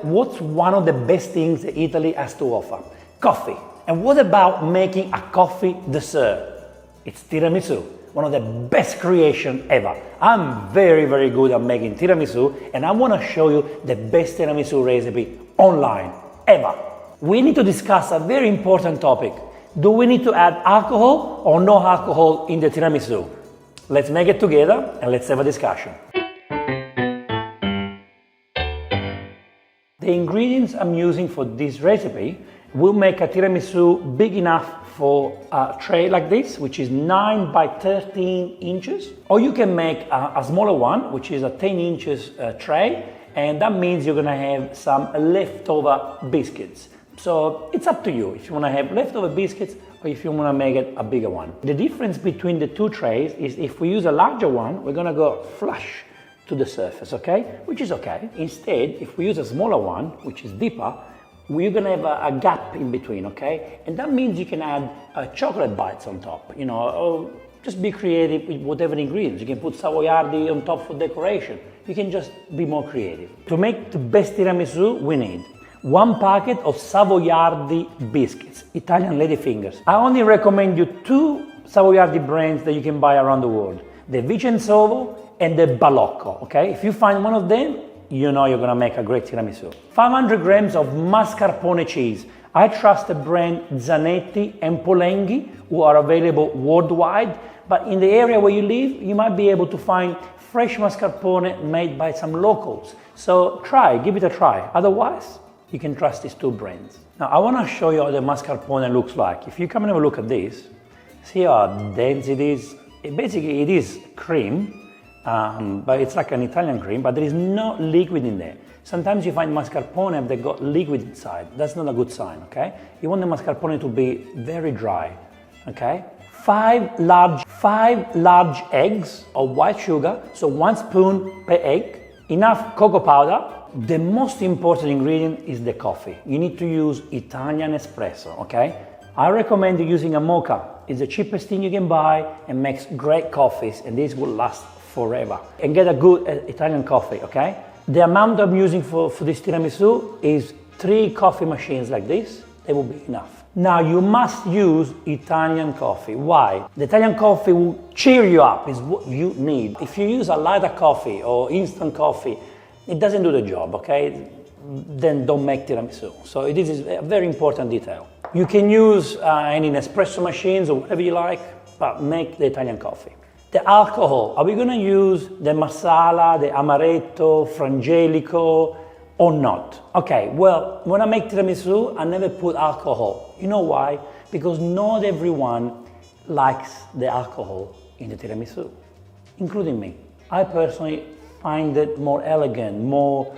what's one of the best things that Italy has to offer? Coffee. And what about making a coffee dessert? It's tiramisu, one of the best creations ever. I'm very, very good at making tiramisu, and I want to show you the best tiramisu recipe online, ever. We need to discuss a very important topic. Do we need to add alcohol or no alcohol in the tiramisu? Let's make it together and let's have a discussion. The ingredients I'm using for this recipe will make a tiramisu big enough for a tray like this, which is 9 by 13 inches. Or you can make a smaller one, which is a 10 inches tray, and that means you're gonna have some leftover biscuits. So it's up to you if you wanna have leftover biscuits or if you wanna make it a bigger one. The difference between the two trays is if we use a larger one, we're gonna go flush to the surface, okay? Which is okay. Instead, if we use a smaller one, which is deeper, we're gonna have a gap in between, okay? And that means you can add chocolate bites on top, you know, or just be creative with whatever ingredients. You can put Savoiardi on top for decoration. You can just be more creative. To make the best tiramisu, we need 1 packet of Savoiardi biscuits, Italian ladyfingers. I only recommend you 2 Savoiardi brands that you can buy around the world, the Vicenzi and the Balocco, okay? If you find one of them, you know you're gonna make a great tiramisu. 500 grams of mascarpone cheese. I trust the brand Zanetti and Polenghi, who are available worldwide, but in the area where you live, you might be able to find fresh mascarpone made by some locals. So give it a try. Otherwise, you can trust these 2 brands. Now, I wanna show you how the mascarpone looks like. If you come and have a look at this, see how dense it is? Basically, it is cream, but it's like an Italian cream, but there is no liquid in there. Sometimes you find mascarpone that got liquid inside. That's not a good sign, okay? You want the mascarpone to be very dry, okay? 5 large eggs of white sugar, so 1 spoon per egg, enough cocoa powder. The most important ingredient is the coffee. You need to use Italian espresso, okay? I recommend you using a mocha. It's the cheapest thing you can buy and makes great coffees, and this will last forever. And get a good Italian coffee, okay? The amount I'm using for this tiramisu is 3 coffee machines like this. They will be enough. Now you must use Italian coffee. Why? The Italian coffee will cheer you up, is what you need. If you use a lighter coffee or instant coffee, it doesn't do the job, okay? Then don't make tiramisu. So this is a very important detail. You can use any espresso machines or whatever you like, but make the Italian coffee. The alcohol, are we gonna use the Marsala, the Amaretto, Frangelico, or not? Okay, well, when I make tiramisu, I never put alcohol. You know why? Because not everyone likes the alcohol in the tiramisu, including me. I personally find it more elegant, more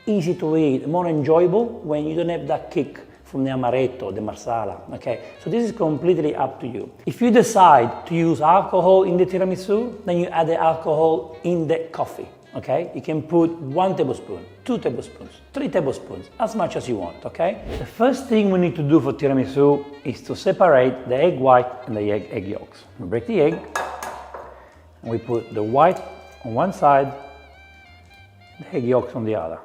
easy to eat, more enjoyable when you don't have that kick from the Amaretto, the Marsala, okay? So this is completely up to you. If you decide to use alcohol in the tiramisu, then you add the alcohol in the coffee, okay? You can put 1 tablespoon, 2 tablespoons, 3 tablespoons, as much as you want, okay? The first thing we need to do for tiramisu is to separate the egg white and the egg yolks. We break the egg, and we put the white on one side, the egg yolks on the other.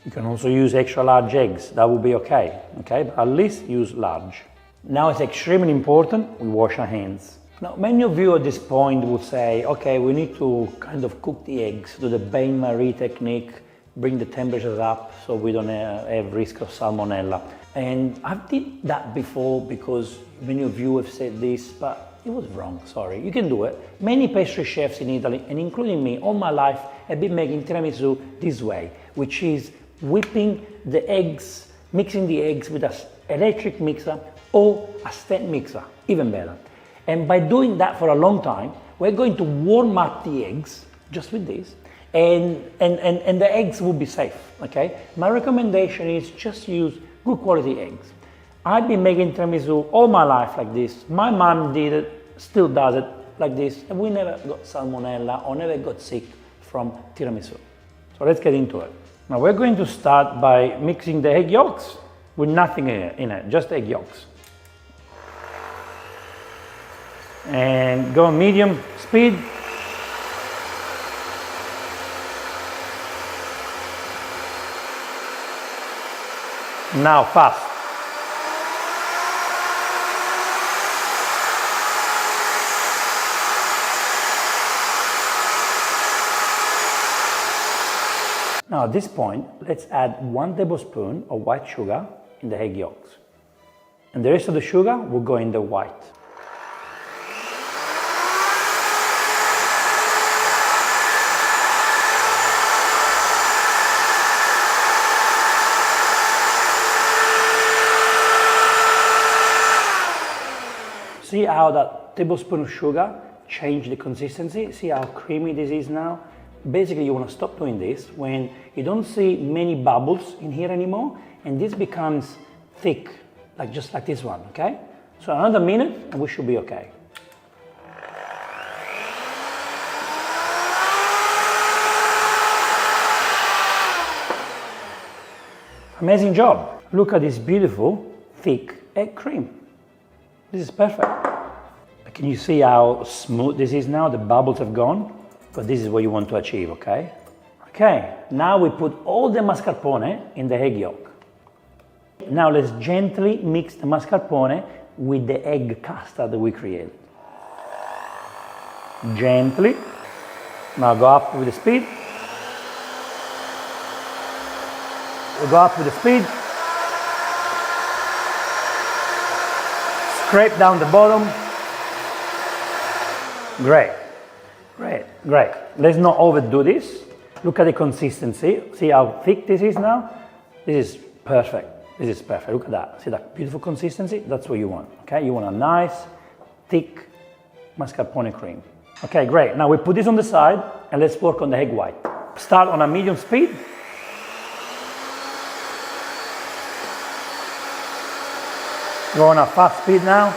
You can also use extra large eggs, that will be okay, but at least use large. Now it's extremely important we wash our hands. Now many of you at this point will say, okay, we need to kind of cook the eggs, do the bain-marie technique, bring the temperatures up so we don't have risk of salmonella. And I did that before because many of you have said this, but it was wrong, sorry. You can do it. Many pastry chefs in Italy, and including me, all my life, have been making tiramisu this way, which is whipping the eggs, mixing the eggs with an electric mixer or a stand mixer, even better. And by doing that for a long time, we're going to warm up the eggs, just with this, and the eggs will be safe, okay? My recommendation is just use good quality eggs. I've been making tiramisu all my life like this. My mom did it, still does it like this, and we never got salmonella or never got sick from tiramisu. So let's get into it. Now we're going to start by mixing the egg yolks with nothing in it, just egg yolks. And go on medium speed. Now fast. Now at this point, let's add 1 tablespoon of white sugar in the egg yolks. And the rest of the sugar will go in the white. See how that tablespoon of sugar changed the consistency? See how creamy this is now? Basically, you want to stop doing this when you don't see many bubbles in here anymore, and this becomes thick, just like this one, okay? So another minute and we should be okay. Amazing job. Look at this beautiful, thick egg cream. This is perfect. Can you see how smooth this is now? The bubbles have gone. But this is what you want to achieve, okay? Okay, now we put all the mascarpone in the egg yolk. Now let's gently mix the mascarpone with the egg custard that we created. Gently. Now go up with the speed. We'll go up with the speed. Scrape down the bottom. Great, great, great. Let's not overdo this. Look at the consistency. See how thick this is now? This is perfect. This is perfect. Look at that. See that beautiful consistency? That's what you want, okay? You want a nice, thick mascarpone cream. Okay, great. Now we put this on the side and let's work on the egg white. Start on a medium speed. Go on a fast speed now.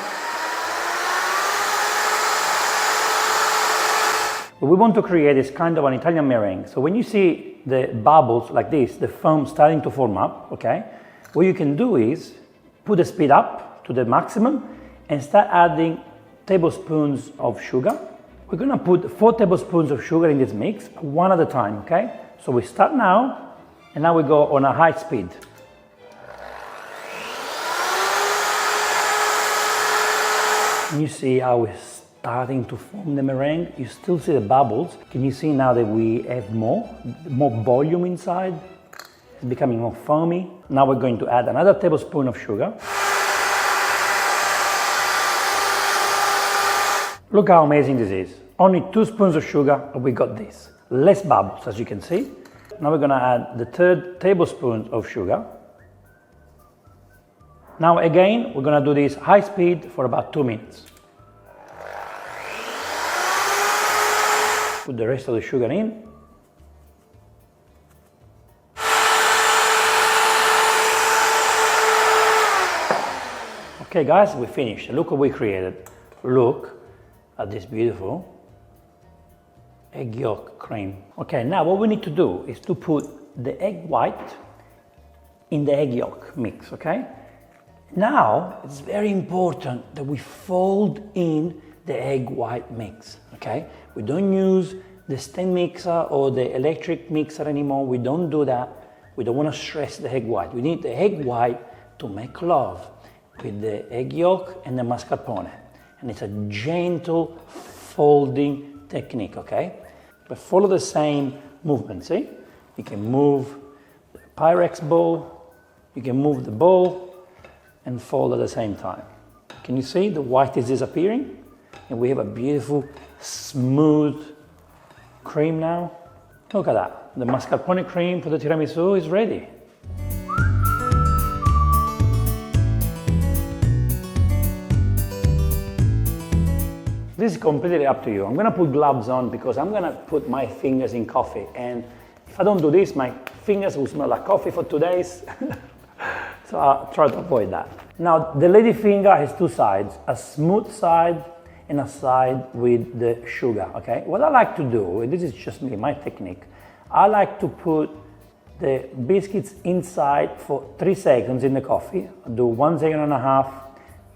What we want to create is kind of an Italian meringue. So when you see the bubbles like this, the foam starting to form up, okay, what you can do is put the speed up to the maximum and start adding tablespoons of sugar. We're gonna put 4 tablespoons of sugar in this mix, one at a time, okay? So we start now, and now we go on a high speed. And you see how we're starting to form the meringue. You still see the bubbles. Can you see now that we have more volume inside? It's becoming more foamy. Now we're going to add another tablespoon of sugar. Look how amazing this is. Only 2 spoons of sugar and we got this. Less bubbles, as you can see. Now we're gonna add the 3rd tablespoon of sugar. Now again, we're gonna do this high speed for about 2 minutes. Put the rest of the sugar in. Okay guys, we finished. Look what we created. Look at this beautiful egg yolk cream. Okay, now what we need to do is to put the egg white in the egg yolk mix, okay? Now, it's very important that we fold in the egg white mix, okay? We don't use the stand mixer or the electric mixer anymore. We don't do that. We don't want to stress the egg white. We need the egg white to make love with the egg yolk and the mascarpone. And it's a gentle folding technique, okay? But follow the same movement, see? You can move the Pyrex bowl, you can move the bowl, and fold at the same time. Can you see the white is disappearing? And we have a beautiful, smooth cream now. Look at that. The mascarpone cream for the tiramisu is ready. This is completely up to you. I'm gonna put gloves on because I'm gonna put my fingers in coffee. And if I don't do this, my fingers will smell like coffee for 2 days. So I'll try to avoid that. Now, the lady finger has 2 sides, a smooth side and a side with the sugar, okay? What I like to do, and this is just me, my technique, I like to put the biscuits inside for 3 seconds in the coffee. I'll do 1 second and a half,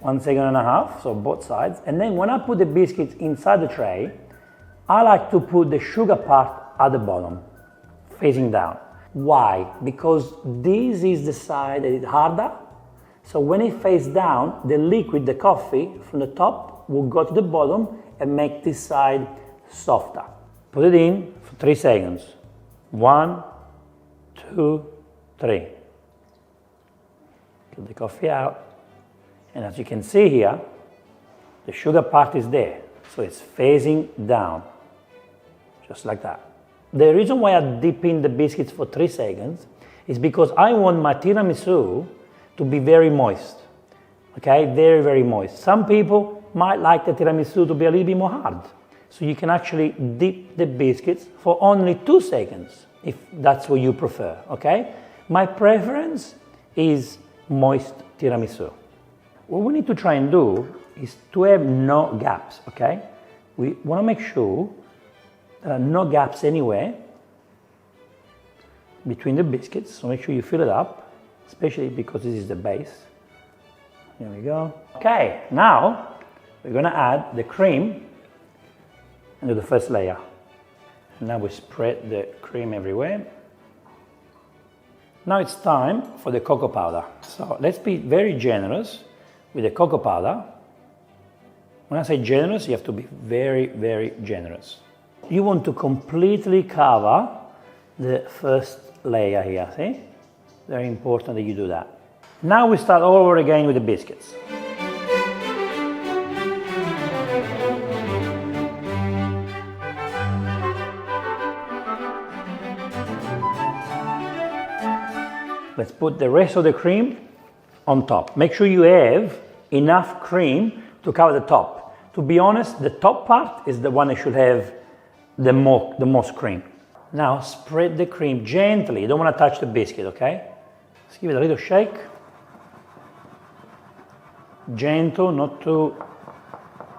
1 second and a half, so both sides. And then when I put the biscuits inside the tray, I like to put the sugar part at the bottom, facing down. Why? Because this is the side that is harder. So when it face down, the liquid, the coffee from the top will go to the bottom and make this side softer. Put it in for 3 seconds. 1, 2, 3. Get the coffee out. And as you can see here, the sugar part is there. So it's facing down, just like that. The reason why I dip in the biscuits for 3 seconds is because I want my tiramisu to be very moist. Okay, very, very moist. Some people might like the tiramisu to be a little bit more hard. So you can actually dip the biscuits for only 2 seconds, if that's what you prefer, okay? My preference is moist tiramisu. What we need to try and do is to have no gaps, okay? We want to make sure there are no gaps anywhere between the biscuits, so make sure you fill it up, especially because this is the base. Here we go. Okay, now we're going to add the cream into the first layer. And now we spread the cream everywhere. Now it's time for the cocoa powder. So let's be very generous with the cocoa powder. When I say generous, you have to be very, very generous. You want to completely cover the first layer here, see? Very important that you do that. Now we start all over again with the biscuits. Let's put the rest of the cream on top. Make sure you have enough cream to cover the top. To be honest, the top part is the one that should have the most cream. Now spread the cream gently. You don't want to touch the biscuit, okay? Let's give it a little shake. Gentle, not too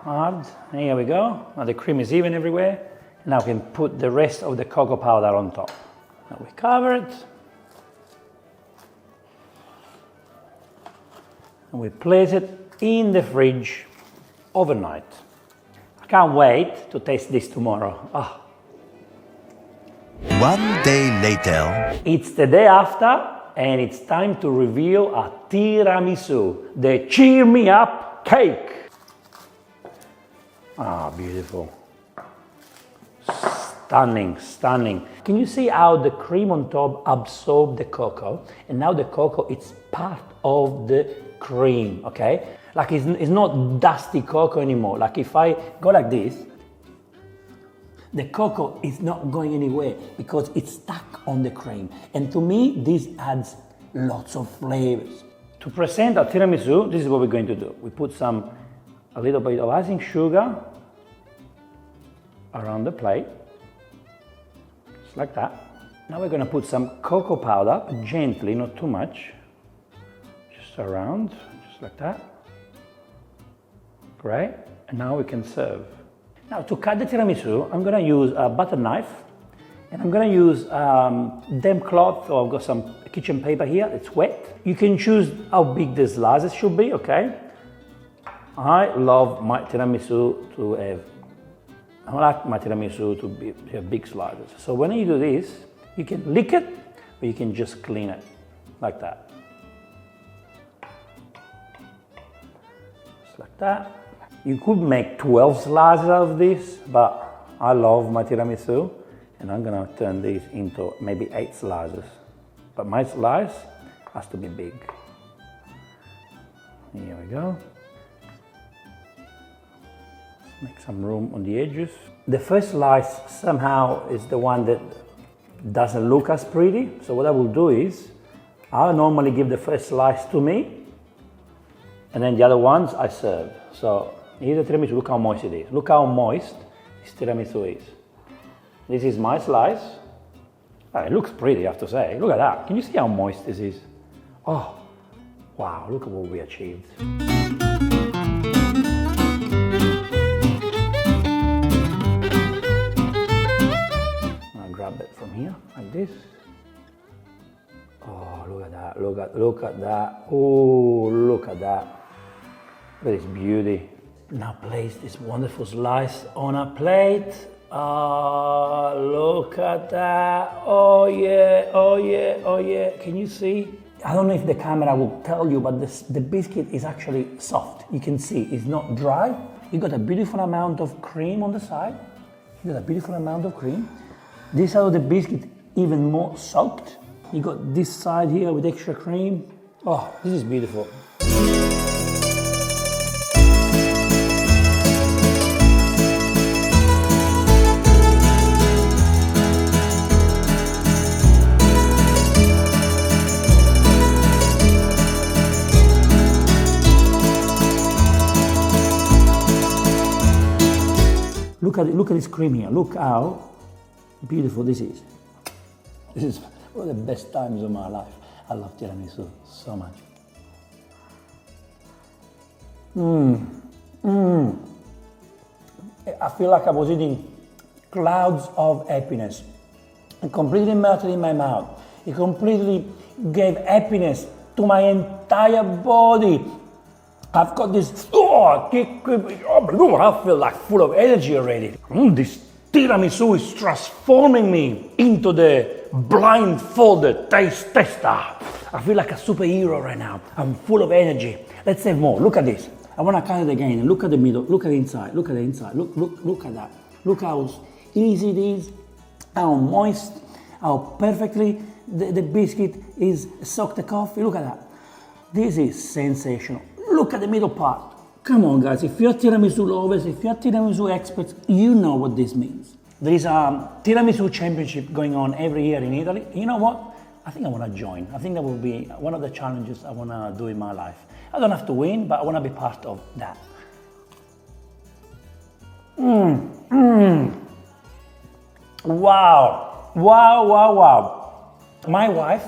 hard. Here we go. Now the cream is even everywhere. Now we can put the rest of the cocoa powder on top. Now we cover it. And we place it in the fridge overnight. I can't wait to taste this tomorrow. Oh. One day later. It's the day after, and it's time to reveal a tiramisu, the cheer me up cake. Ah, beautiful. Stunning, stunning. Can you see how the cream on top absorbed the cocoa? And now the cocoa, it's part of the cream, okay? Like it's not dusty cocoa anymore. Like if I go like this, the cocoa is not going anywhere because it's stuck on the cream. And to me, this adds lots of flavors. To present our tiramisu, this is what we're going to do. We put a little bit of icing sugar around the plate, just like that. Now we're going to put some cocoa powder, gently, not too much, just around, just like that. Great, and now we can serve. Now to cut the tiramisu, I'm going to use a butter knife, and I'm going to use damp cloth, or I've got some kitchen paper here, it's wet. You can choose how big the slices should be, okay? I love my tiramisu to have, I like my tiramisu to have big slices. So when you do this, you can lick it, or you can just clean it, like that. Just like that. You could make 12 slices out of this, but I love my tiramisu, and I'm gonna turn these into maybe 8 slices. But my slice has to be big. Here we go. Make some room on the edges. The first slice somehow is the one that doesn't look as pretty. So what I will do is, I'll normally give the first slice to me, and then the other ones I serve. So here's the tiramisu, look how moist it is. Look how moist this tiramisu is. This is my slice. Oh, it looks pretty, I have to say. Look at that. Can you see how moist this is? Oh, wow, look at what we achieved. I'll grab it from here, like this. Oh, look at that, look at that. Oh, look at that. Look at this beauty. Now place this wonderful slice on a plate. Look at that. Oh yeah, oh yeah, oh yeah. Can you see? I don't know if the camera will tell you, but the biscuit is actually soft. You can see it's not dry. You got a beautiful amount of cream on the side. You got a beautiful amount of cream. This side of the biscuit even more soaked. You got this side here with extra cream. Oh, this is beautiful. Look at this cream here. Look how beautiful this is. This is one of the best times of my life. I love tiramisu so much. I feel like I was eating clouds of happiness. It completely melted in my mouth. It completely gave happiness to my entire body. I've got this, I feel like full of energy already. This tiramisu is transforming me into the blindfolded taste tester. I feel like a superhero right now. I'm full of energy. Let's have more. Look at this. I want to cut it again. Look at the middle. Look at the inside. Look at the inside. Look at that. Look how easy it is. How moist. How perfectly the biscuit is soaked the coffee. Look at that. This is sensational. Look at the middle part. Come on, guys. If you're tiramisu lovers, if you're tiramisu experts, you know what this means. There is a Tiramisu Championship going on every year in Italy. You know what? I think I want to join. I think that will be one of the challenges I want to do in my life. I don't have to win, but I want to be part of that. Wow. Wow, wow, wow. My wife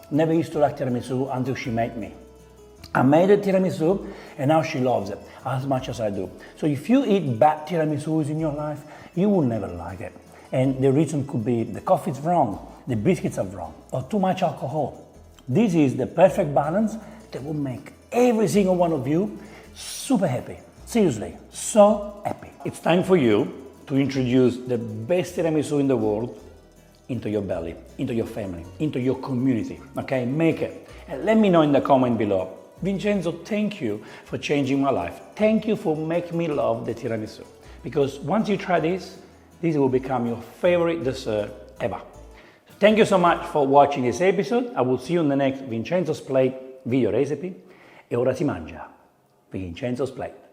never used to like tiramisu until she made me. I made a tiramisu and now she loves it as much as I do. So if you eat bad tiramisus in your life, you will never like it. And the reason could be the coffee's wrong, the biscuits are wrong, or too much alcohol. This is the perfect balance that will make every single one of you super happy. Seriously, so happy. It's time for you to introduce the best tiramisu in the world into your belly, into your family, into your community. Okay, make it. And let me know in the comment below. Vincenzo, thank you for changing my life. Thank you for making me love the tiramisu. Because once you try this will become your favorite dessert ever. Thank you so much for watching this episode. I will see you in the next Vincenzo's Plate video recipe. E ora si mangia. Vincenzo's Plate.